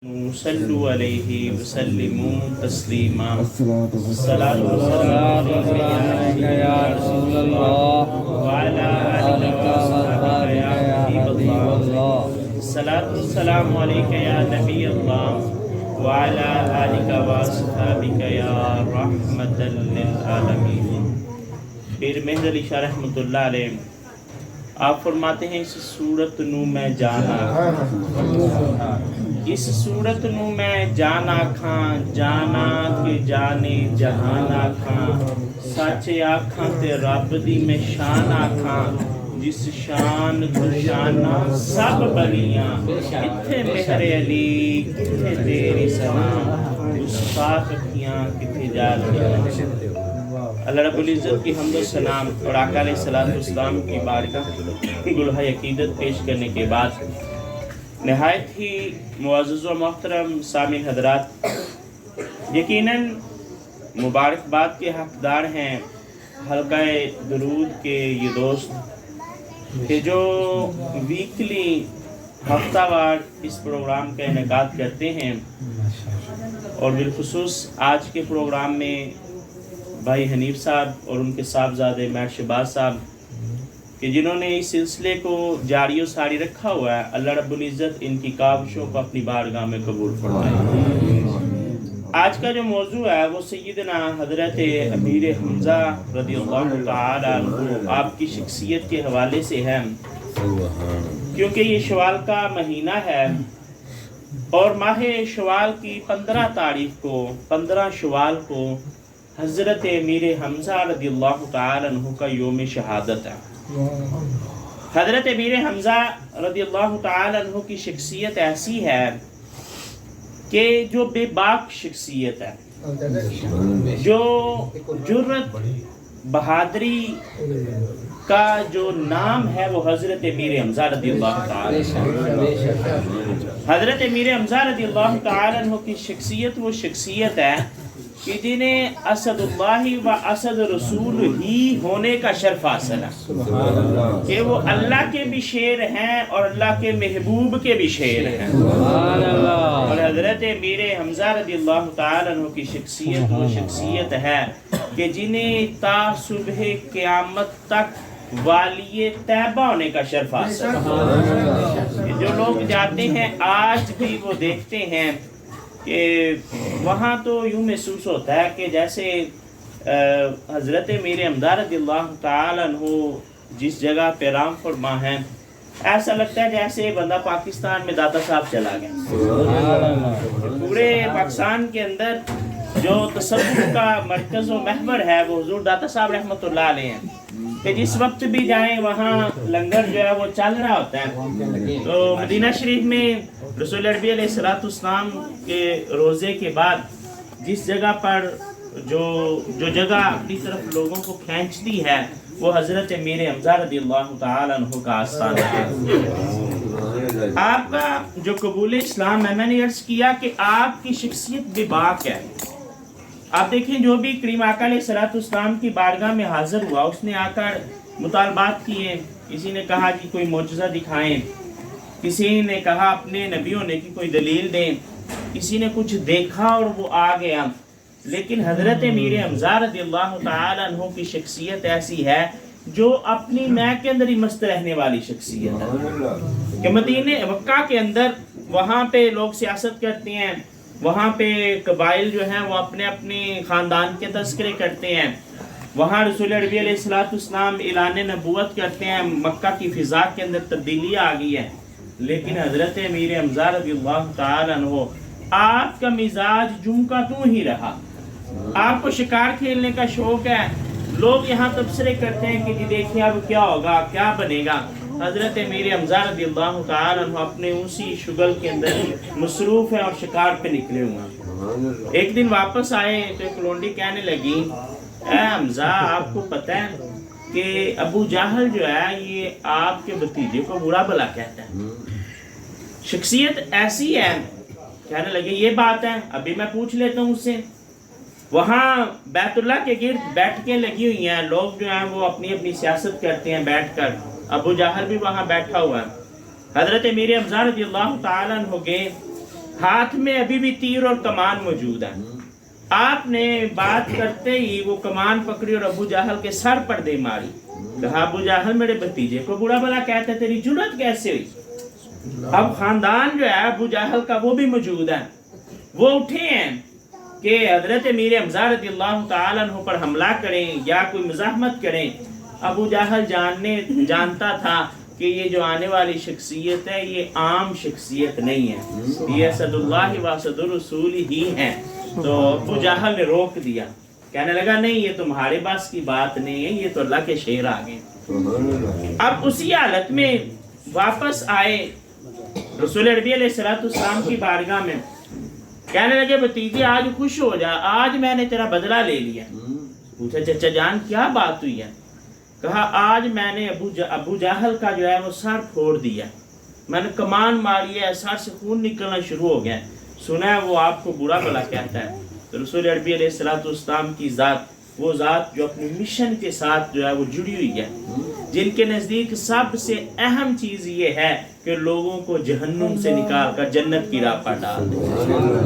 صلو علیہ وسلموا تسلیما الصلاۃ والسلام علیک یا رسول اللہ وعلی آلک وصحبک یا حبیب اللہ الصلاۃ والسلام علیک یا نبی اللہ وعلی آلک وصحبک یا رحمۃ للعالمین۔ پیر مہند علی شاہ رحمۃ اللہ علیہ آپ فرماتے ہیں اس صورت نو میں جانا، اس صورت نو میں جانا کھاں جانا کہ جانے جہان آکھاں، سچے آکھاں تے رب دی میں شان آکھاں، جس شان کو شاناں سب بنیاں، کتھے مہر علی کتھے تیری سلام، گستاخ اکھیاں کتھے جاتی۔ اللہ رب العزت کی حمد و سلام اور آقا علیہ الصلوۃ والسلام کی بارگاہ گلہائے عقیدت پیش کرنے کے بعد نہایت ہی معزز و محترم سامعین حضرات، یقیناً مبارکباد کے حقدار ہیں حلقہ درود کے یہ دوست کہ جو ویکلی ہفتہ وار اس پروگرام کا انعقاد کرتے ہیں، اور بالخصوص آج کے پروگرام میں بھائی حنیف صاحب اور ان کے صاحبزادے مہر شہباز صاحب کہ جنہوں نے اس سلسلے کو جاری و ساری رکھا ہوا ہے، اللہ رب العزت ان کی کاوشوں کو اپنی بارگاہ میں قبول فرمائے۔ آج کا جو موضوع ہے وہ سیدنا حضرت امیر حمزہ رضی اللہ تعالیٰ عنہ آپ کی شخصیت کے حوالے سے ہے، کیونکہ یہ شوال کا مہینہ ہے اور ماہ شوال کی 15 شوال کو حضرت امیر حمزہ رضی اللہ تعالیٰ عنہ کا یوم شہادت ہے۔ حضرت امیر حمزہ رضی اللہ تعالیٰ عنہ کی شخصیت ایسی ہے کہ جو بے باک شخصیت ہے، جو جرت بہادری کا جو نام ہے وہ حضرت امیر حمزہ رضی اللہ تعالیٰ عنہ۔ حضرت امیر حمزہ رضی اللہ تعالیٰ عنہ کی شخصیت وہ شخصیت ہے کہ جنہیں اسد اللہ و اسد رسول ہی ہونے کا شرف حاصل ہے، کہ وہ اللہ کے بھی شیر ہیں اور اللہ کے محبوب کے بھی شیر ہیں۔ اور حضرت امیر حمزہ رضی اللہ تعالیٰ عنہ کی شخصیت وہ شخصیت ہے کہ جنہیں تا صبح قیامت تک والی طیبہ ہونے کا شرف حاصل ہے۔ جو لوگ جاتے ہیں آج بھی وہ دیکھتے ہیں کہ وہاں تو یوں محسوس ہوتا ہے کہ جیسے حضرت امیر حمزہ رضی اللہ تعالیٰ عنہ جس جگہ پہ رام فرما ہے، ایسا لگتا ہے جیسے بندہ پاکستان میں داتا صاحب چلا گیا۔ پورے پاکستان کے اندر جو تصوف کا مرکز و محور ہے وہ حضور داتا صاحب رحمۃ اللہ علیہ ہیں، کہ جس وقت بھی جائیں وہاں لنگر جو ہے وہ چل رہا ہوتا ہے۔ تو مدینہ شریف میں رسول عربی علیہ الصلوۃ والسلام کے روزے کے بعد جس جگہ پر جو جگہ اپنی طرف لوگوں کو کھینچتی ہے وہ حضرت امیر حمزہ رضی اللہ تعالیٰ عنہ کا آستانہ ہے۔ آپ کا جو قبول اسلام ہے، میں نے عرض کیا کہ آپ کی شخصیت بے باک ہے۔ آپ دیکھیں جو بھی کریم آقا علیہ الصلوۃ والسلام کی بارگاہ میں حاضر ہوا، اس نے آ کر مطالبات کیے، کسی نے کہا کہ کوئی معجزہ دکھائیں، کسی نے کہا اپنے نبی ہونے کی کوئی دلیل دیں، کسی نے کچھ دیکھا اور وہ آ گیا۔ لیکن حضرت امیر حمزہ رضی اللہ تعالیٰ عنہ کی شخصیت ایسی ہے جو اپنی میں کے اندر ہی مست رہنے والی شخصیت ہے، کہ مدینہ مکہ کے اندر وہاں پہ لوگ سیاست کرتے ہیں، وہاں پہ قبائل جو ہیں وہ اپنے اپنے خاندان کے تذکرے کرتے ہیں، وہاں رسول عربی علیہ الصلوۃ والسلام اعلان نبوت کرتے ہیں، مکہ کی فضا کے اندر تبدیلی آ گئی ہے۔ لیکن حضرت امیر حمزہ رضی اللہ تعالیٰ عنہ آپ کا مزاج جوں کا توں ہی رہا۔ آپ کو شکار کھیلنے کا شوق ہے، لوگ یہاں تبصرے کرتے ہیں کہ جی دیکھیں اب کیا ہوگا کیا بنے گا۔ حضرت امیر حمزہ رضی اللہ تعالیٰ عنہ اپنے اسی شغل کے اندر مصروف ہیں اور شکار پہ نکلے ہوئے ہیں۔ ایک دن واپس آئے تو ایک لونڈی کہنے لگی، اے حمزہ آپ کو پتہ ہے کہ ابو جہل جو ہے یہ آپ کے بھتیجے کو برا بھلا کہتا ہے۔ شخصیت ایسی ہے، کہنے لگے یہ بات ہے، ابھی میں پوچھ لیتا ہوں اس سے۔ وہاں بیت اللہ کے گرد بیٹھ کے لگی ہوئی ہیں، لوگ جو ہیں وہ اپنی اپنی سیاست کرتے ہیں بیٹھ کر، ابو جہل بھی وہاں بیٹھا ہوا ہے۔ حضرت امیر حمزہ رضی اللہ تعالیٰ عنہ گئے ہاتھ میں ابھی بھی تیر اور کمان موجود ہے. آپ نے بات کرتے ہی وہ کمان پکڑی اور ابو جہل کے سر پر دے ماری. کہا ابو جہل میرے بھتیجے کو برا بھلا کہتا ہے، تیری جرأت کیسے ہوئی؟ اب خاندان جو ہے ابو جہل کا وہ بھی موجود ہے. وہ اٹھے ہیں کہ حضرت امیر حمزہ رضی اللہ تعالیٰ عنہ پر حملہ کریں یا کوئی مزاحمت کریں. ابو جہل جانتا تھا کہ یہ جو آنے والی شخصیت ہے یہ عام شخصیت نہیں ہے، یہ اسد اللہ و اسد الرسول ہی ہے. تو ابو جہل نے روک دیا، کہنے لگا نہیں یہ تمہارے بس کی بات نہیں ہے، یہ تو اللہ کے شیر آ گئے. اب اسی حالت میں واپس آئے رسول عربی علیہ السلام کی بارگاہ میں، کہنے لگے بھتیجے آج خوش ہو جا، آج میں نے تیرا بدلہ لے لیا. پوچھا چچا جان کیا بات ہوئی ہے؟ کہا آج میں نے ابو جہل کا جو ہے وہ سر پھوڑ دیا، میں نے کمان ماری ہے، سر سے خون نکلنا شروع ہو گیا. سنا ہے وہ آپ کو برا بھلا کہتا ہے. تو رسول عربی علیہ السلام کی ذات، وہ ذات جو اپنے مشن کے ساتھ جو ہے وہ جڑی ہوئی ہے، جن کے نزدیک سب سے اہم چیز یہ ہے کہ لوگوں کو جہنم سے نکال کر جنت کی راہ پر ڈال دے.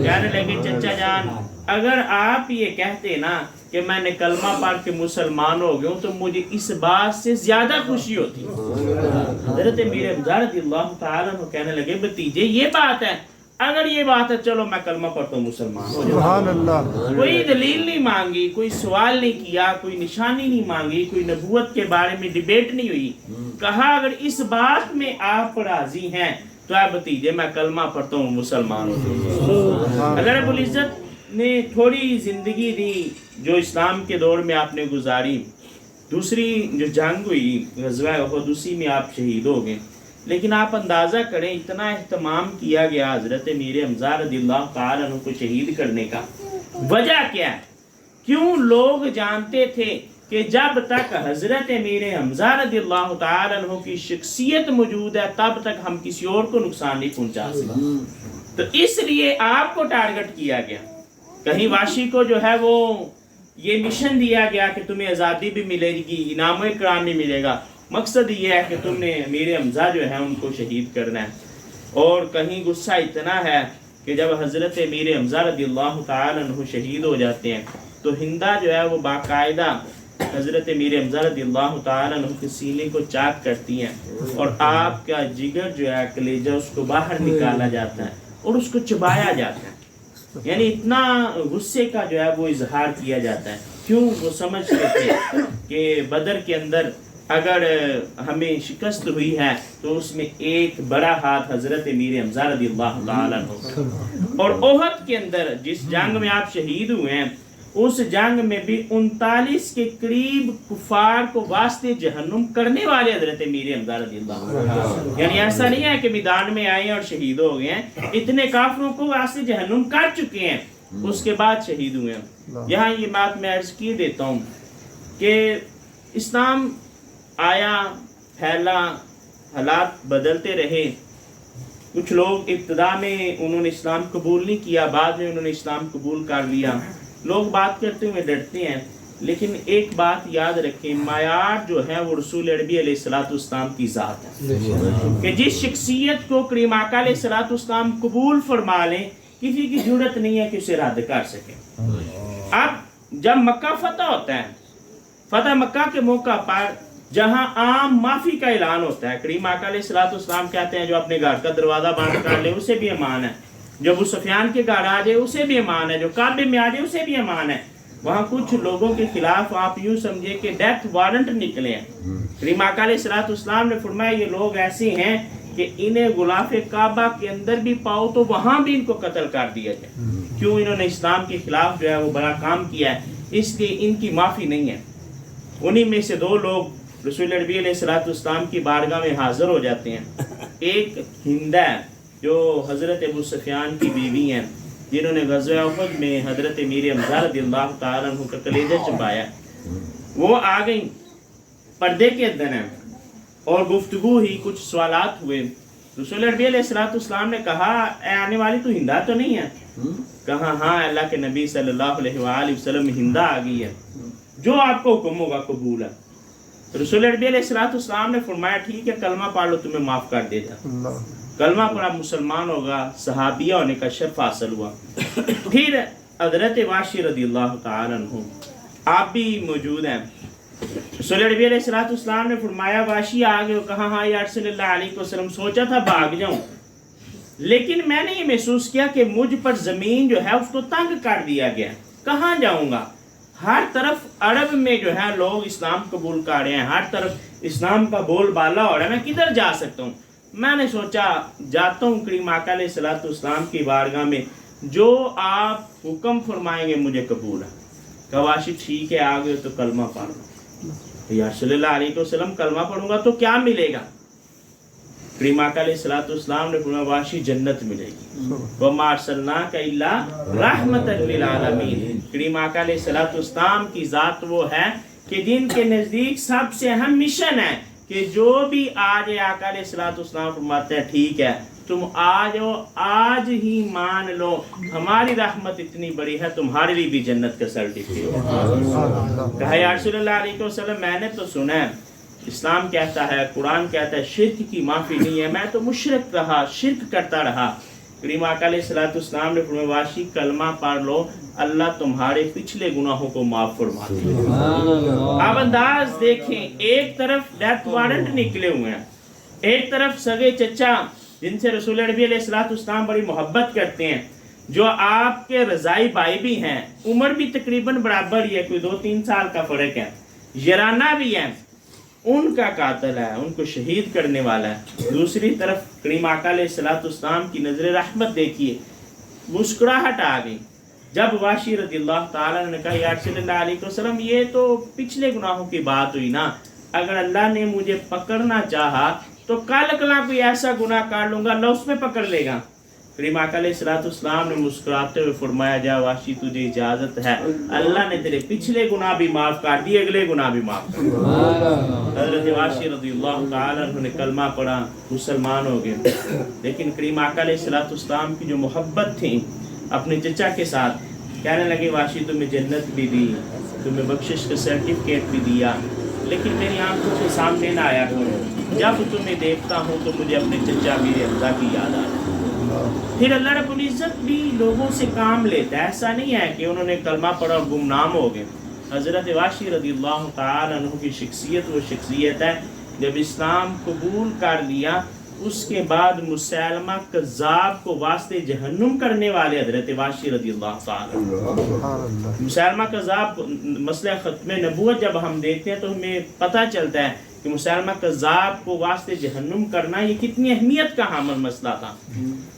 کہنے لگے چچا جان اگر آپ یہ کہتے نا کہ میں نے کلمہ پڑھ کے مسلمان ہو گیا تو مجھے اس بات سے زیادہ خوشی ہوتی. حضرت امیر حمزہ رضی اللہ تعالیٰ عنہ کہنے لگے بھتیجے یہ بات ہے، اگر یہ بات ہے چلو میں کلمہ پڑھتا ہوں مسلمان ہو جاؤں. کوئی دلیل نہیں مانگی، کوئی سوال نہیں کیا، کوئی نشانی نہیں مانگی، کوئی نبوت کے بارے میں ڈیبیٹ نہیں ہوئی. کہا اگر اس بات میں آپ راضی ہیں تو اے بھتیجے میں کلمہ پڑھتا ہوں مسلمان ہو جاؤں. اللہ رب العزت نے تھوڑی زندگی دی جو اسلام کے دور میں آپ نے گزاری. دوسری جو جنگ ہوئی غزوہ احد، اسی میں آپ شہید ہو گئے. لیکن آپ اندازہ کریں اتنا اہتمام کیا گیا حضرت امیر حمزہ رضی اللہ تعالیٰ عنہ کو شہید کرنے کا. وجہ کیا ہے؟ کیوں؟ لوگ جانتے تھے کہ جب تک حضرت امیر حمزہ رضی اللہ تعالیٰ عنہ کی شخصیت موجود ہے تب تک ہم کسی اور کو نقصان نہیں پہنچا سکتے. تو اس لیے آپ کو ٹارگٹ کیا گیا. کہیں واشی کو جو ہے وہ یہ مشن دیا گیا کہ تمہیں آزادی بھی ملے گی، انعام و اکرام بھی ملے گا. مقصد یہ ہے کہ تم نے امیر حمزہ جو ہے ان کو شہید کرنا ہے. اور کہیں غصہ اتنا ہے کہ جب حضرت امیر حمزہ رضی اللہ تعالیٰ عنہ شہید ہو جاتے ہیں تو ہندا جو ہے وہ باقاعدہ حضرت امیر حمزہ رضی اللہ تعالیٰ عنہ کے سینے کو چاک کرتی ہیں اور آپ کا جگر جو ہے کلیجہ اس کو باہر نکالا جاتا ہے اور اس کو چبایا جاتا ہے. یعنی اتنا غصے کا جو ہے وہ اظہار کیا جاتا ہے. کیوں؟ وہ سمجھتے تھے کہ بدر کے اندر اگر ہمیں شکست ہوئی ہے تو اس میں ایک بڑا ہاتھ حضرت امیر حمزہ رضی اللہ تعالیٰ عنہ. اور احد کے اندر جس جنگ میں آپ شہید ہوئے ہیں اس جنگ میں بھی 39 کے قریب کفار کو واسطے جہنم کرنے والے حضرت امیر حمزہ رضی اللہ عنہ. یعنی ایسا نہیں ہے کہ میدان میں آئے اور شہید ہو گئے ہیں، اتنے کافروں کو واسطے جہنم کر چکے ہیں اس کے بعد شہید ہوئے ہیں. یہاں یہ بات میں عرض کیے دیتا ہوں کہ اسلام آیا، پھیلا، حالات بدلتے رہے. کچھ لوگ ابتدا میں انہوں نے اسلام قبول نہیں کیا، بعد میں انہوں نے اسلام قبول کر لیا. لوگ بات کرتے ہوئے ڈرتے ہیں، لیکن ایک بات یاد رکھیں، معیار جو ہے وہ رسول عربی علیہ السلام کی ذات ہے کہ جس شخصیت کو کریم آقا علیہ السلام قبول فرما لیں کسی کی جرأت نہیں ہے کہ اسے رد کر سکے. اب جب مکہ فتح ہوتا ہے، فتح مکہ کے موقع پر جہاں عام معافی کا اعلان ہوتا ہے، کریم آقا علیہ السلام کہتے ہیں جو اپنے گھر کا دروازہ بند کر لے اسے بھی امان ہے، جو ابو سفیان کے گھر آ جائے اسے بھی امان ہے، جو کعبے میں آ جائے اسے بھی امان ہے. وہاں کچھ لوگوں کے خلاف آپ یوں سمجھے کہ ڈیتھ وارنٹ نکلے ہیں. کریم آقا علیہ السلام نے فرمایا یہ لوگ ایسے ہیں کہ انہیں غلاف کعبہ کے اندر بھی پاؤ تو وہاں بھی ان کو قتل کر دیا جائے. کیوں؟ انہوں نے اسلام کے خلاف جو ہے وہ بڑا کام کیا ہے، اس لیے ان کی معافی نہیں ہے. انہی میں سے دو لوگ رسول عربی علیہ السلام کی بارگاہ میں حاضر ہو جاتے ہیں. ایک ہندہ جو حضرت ابو سفیان کی بیوی ہیں، جنہوں نے غزوہ احد میں حضرت امیر حمزہ رضی اللہ تعالیٰ عنہ کا کلیجہ چبایا. وہ آ گئیں پردے کے اندر ہیں اور گفتگو ہی کچھ سوالات ہوئے. رسول عربی علیہ السلام نے کہا اے آنے والی تو ہندا تو نہیں ہے؟ کہا ہاں اللہ کے نبی صلی اللہ علیہ وآلہ وسلم ہندا آ گئی ہے، جو آپ کو حکم ہوگا قبول ہے. رسول عربی علیہ السلام نے فرمایا ٹھیک ہے کلمہ پڑھ لو تمہیں معاف کر دے جا. کلمہ پڑا مسلمان ہوگا، صحابیہ ہونے کا شرف حاصل ہوا۔ پھر حضرت واشی رضی اللہ تعالیٰ عنہ آپ بھی موجود ہیں۔ رسول نبی علیہ السلام نے فرمایا واشی آگے ہو، کہا ہاں یا رسول اللہ علیہ وسلم، سوچا تھا بھاگ جاؤں، لیکن میں نے یہ محسوس کیا کہ مجھ پر زمین جو ہے اس کو تنگ کر دیا گیا، کہاں جاؤں گا؟ ہر طرف عرب میں جو ہے لوگ اسلام قبول کر رہے ہیں، ہر طرف اسلام کا بول بالا ہو رہا ہے، میں کدھر جا سکتا ہوں؟ میں نے سوچا جاتا ہوں کریم آقا علیہ السلام کی بارگاہ میں، جو آپ حکم فرمائیں گے مجھے قبول ہے۔ کہا واشی ٹھیک ہے، آگے تو کلمہ پڑھ لو۔ یا رسول اللہ علیہ وسلم کلمہ پڑھوں گا تو کیا ملے گا؟ کریم آقا علیہ السلام نے فرمایا واشی جنت ملے گی۔ وَمَا أَرْسَلْنَاكَ إِلَّا رَحْمَةً لِّلْعَالَمِينَ۔ کریم آقا علیہ السلام کی ذات وہ ہے کہ جن کے نزدیک سب سے اہم مشن ہے کہ جو بھی آج آقا علیہ السلام فرماتے ہیں ٹھیک ہے تم آج ہی مان لو، ہماری رحمت اتنی بڑی ہے تمہارے لیے بھی جنت کا سرٹیفکیٹ ہے۔ کہا یا رسول اللہ علیہ وسلم میں نے تو سنا ہے، اسلام کہتا ہے، قرآن کہتا ہے شرک کی معافی نہیں ہے، میں تو مشرک رہا، شرک کرتا رہا۔ کریم آقا علیہ السلام نے فرمایا واشی کلمہ پڑھ لو، اللہ تمہارے پچھلے گناہوں کو معاف فرما دے گا۔ آپ انداز دیکھیں، ایک طرف ڈیتھ وارنٹ نکلے ہوئے ہیں، ایک طرف سگے چچا جن سے رسول نبی علیہ السلام بڑی محبت کرتے ہیں، جو آپ کے رضائی بھائی بھی ہیں، عمر بھی تقریباً برابر ہی ہے، کوئی 2-3 سال کا فرق ہے، یارانہ بھی ہے، ان کا قاتل ہے، ان کو شہید کرنے والا ہے۔ دوسری طرف کریم آقا علیہ السلام کی نظر رحمت دیکھیے، مسکراہٹ آ گئی جب واشی رضی اللہ تعالیٰ نے کہا یا رسول اللہ علیہ وسلم یہ تو پچھلے گناہوں کی بات ہوئی نا، اگر اللہ نے مجھے پکڑنا چاہا تو کل کوئی ایسا گناہ کر لوں گا، اللہ اس میں پکڑ لے گا۔ کریم آقا علیہ السلام نے مسکراتے ہوئے فرمایا جا واشی تجھے اجازت ہے، اللہ نے تیرے پچھلے گناہ بھی معاف کر دیے، اگلے گناہ بھی معاف کر دیے۔ حضرت واشی رضی اللہ تعالیٰ عنہ نے کلمہ پڑھا، مسلمان ہو گئے، لیکن کریم آقا علیہ السلام کی جو محبت تھی اپنے چچا کے ساتھ، کہنے لگے واشی تمہیں جنت بھی دی، تمہیں بخشش کا سرٹیفکیٹ بھی دیا، لیکن میری آنکھوں کے سامنے نہ آیا کرو، جب تمہیں دیکھتا ہوں تو مجھے اپنے چچا میرے حمزہ کی یاد آتی۔ پھر اللہ رب العزت بھی لوگوں سے کام لیتا ہے، ایسا نہیں ہے کہ انہوں نے کلمہ پڑھا اور گمنام ہو گئے۔ حضرت واشی رضی اللہ تعالیٰ عنہ کی شخصیت وہ شخصیت ہے جب اسلام قبول کر لیا اس کے بعد مسلمہ کذاب کو واسطے جہنم کرنے والے حضرت واشی رضی اللہ تعالیٰ عنہ، مسلمہ کذاب مسئلہ ختم نبوت جب ہم دیکھتے ہیں تو ہمیں پتہ چلتا ہے کہ مسلمہ کذاب کو واسطے جہنم کرنا یہ کتنی اہمیت کا حامل مسئلہ تھا۔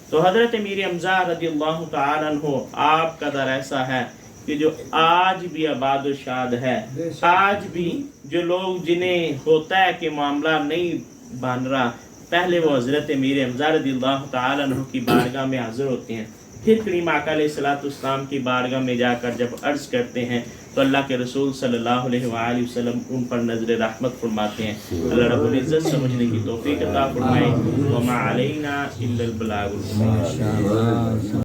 تو حضرت امیر حمزہ رضی اللہ تعالیٰ عنہ آپ کا در ایسا ہے کہ جو آج بھی آباد و شاد ہے، آج بھی جو لوگ جنہیں ہوتا ہے کہ معاملہ نہیں بن رہا، پہلے وہ حضرت امیر حمزہ رضی اللہ تعالیٰ عنہ کی بارگاہ میں حاضر ہوتے ہیں، پھر کریم آقا علیہ السلام کی بارگاہ میں جا کر جب عرض کرتے ہیں تو اللہ کے رسول صلی اللہ علیہ وآلہ وسلم ان پر نظر رحمت فرماتے ہیں۔ اللہ رب العزت سمجھنے کی توفیق عطا فرمائے۔ وما علینا الا البلاغ المبین۔